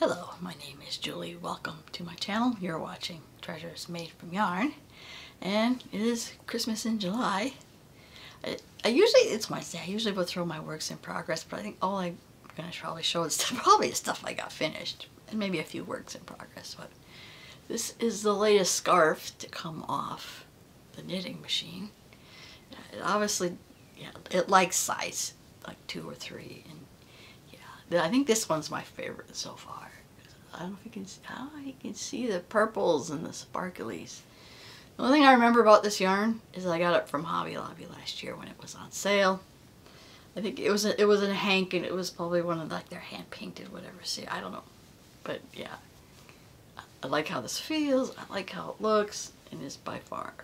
Hello, my name is Julie. Welcome to my channel. You're watching Treasures Made from Yarn, and it is Christmas in July. It's Wednesday. I usually will throw my works in progress, but I think all I'm going to probably show is probably the stuff I got finished, and maybe a few works in progress. But this is the latest scarf to come off the knitting machine. It obviously, it likes size like 2 or 3, and I think this one's my favorite so far. I don't know if you can see the purples and the sparklies. The only thing I remember about this yarn is I got it from Hobby Lobby last year when it was on sale. I think it was in Hank, and it was probably one of their hand painted whatever. See, I don't know, but yeah, I like how this feels. I like how it looks, and it's by far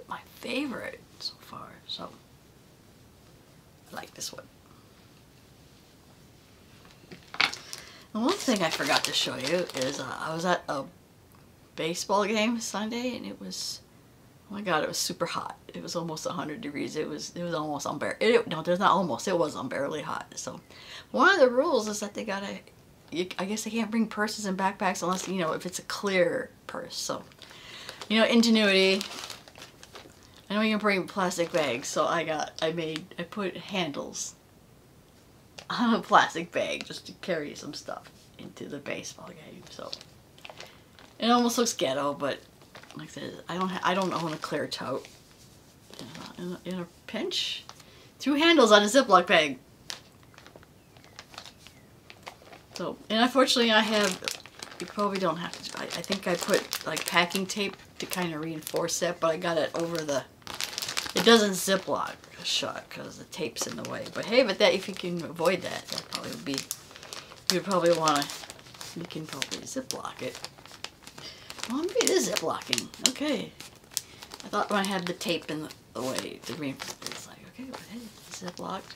my favorite so far. So I like this one. And one thing I forgot to show you is I was at a baseball game Sunday, and it was, oh my god, it was super hot. It was almost 100 degrees. It was almost unbearable. No, there's not almost. It was unbearably hot. So one of the rules is that they gotta, I guess they can't bring purses and backpacks unless, if it's a clear purse. So, ingenuity. I know you can bring plastic bags, so I put handles on a plastic bag just to carry some stuff into the baseball game. So it almost looks ghetto, but like I said, I don't own a clear tote. In a pinch, 2 handles on a Ziploc bag. So, and unfortunately you probably don't have to. I think I put like packing tape to kind of reinforce that, but I got it over it doesn't Ziploc shut because the tape's in the way. But hey, if you can avoid that, that probably would be, you can probably Ziploc it. Well, maybe it is Ziplocking. Okay. I thought when I had the tape in the way, the reinforce, it's like, okay, but hey, it's Ziplocked.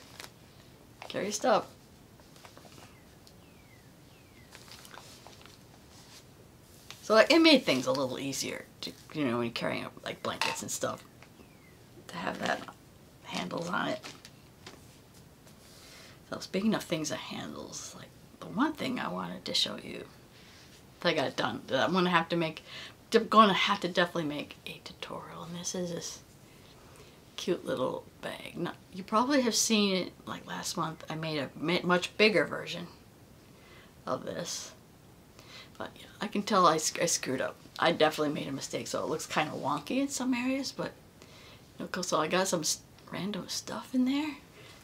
Carry stuff. So it made things a little easier to, when you're carrying like blankets and stuff, to have that handles on it. So speaking of things that handles, like the one thing I wanted to show you that I got done, that I'm gonna have to definitely make a tutorial, and this is this cute little bag. Now, you probably have seen it like last month. I made a much bigger version of this, but yeah, I can tell I screwed up. I definitely made a mistake, so it looks kind of wonky in some areas, but so I got some random stuff in there.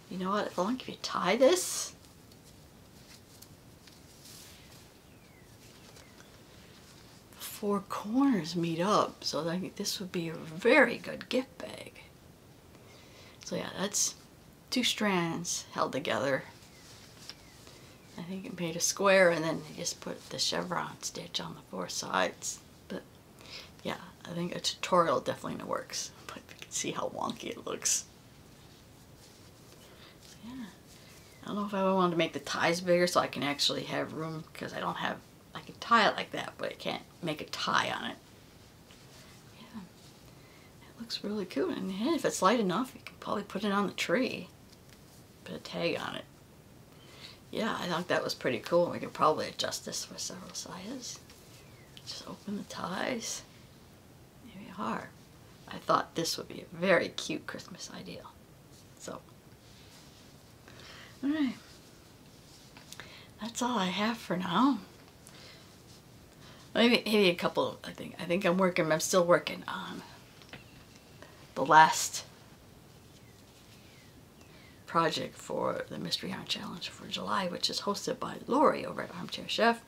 You know what? If I if you tie this, the 4 corners meet up, so I think this would be a very good gift bag. So yeah, that's 2 strands held together. I think it made a square, and then you just put the chevron stitch on the 4 sides. But yeah, I think a tutorial definitely works. But you can see how wonky it looks. So yeah, I don't know if I want to make the ties bigger so I can actually have room, because I can tie it like that, but I can't make a tie on it. Yeah, it looks really cool. And if it's light enough, you can probably put it on the tree. Put a tag on it. Yeah, I thought that was pretty cool. We could probably adjust this for several sizes. Just open the ties. There we are. I thought this would be a very cute Christmas ideal. So, alright. That's all I have for now. Maybe a couple, I think I'm still working on the last project for the Mystery Yarn Challenge for July, which is hosted by Lori over at Armchair Chef.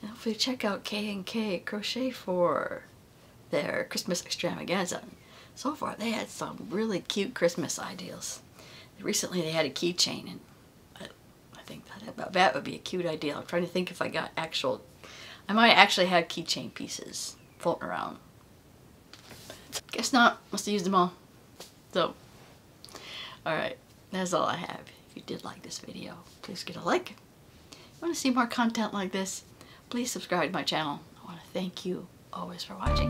And hopefully check out K&K Crochet for their Christmas extravaganza. So far they had some really cute Christmas ideas. Recently they had a keychain, and I think that would be a cute idea. I'm trying to think if I got I might actually have keychain pieces floating around. Guess not, must have used them all. So alright, that's all I have. If you did like this video, please get a like. If you want to see more content like this, please subscribe to my channel. I want to thank you always for watching.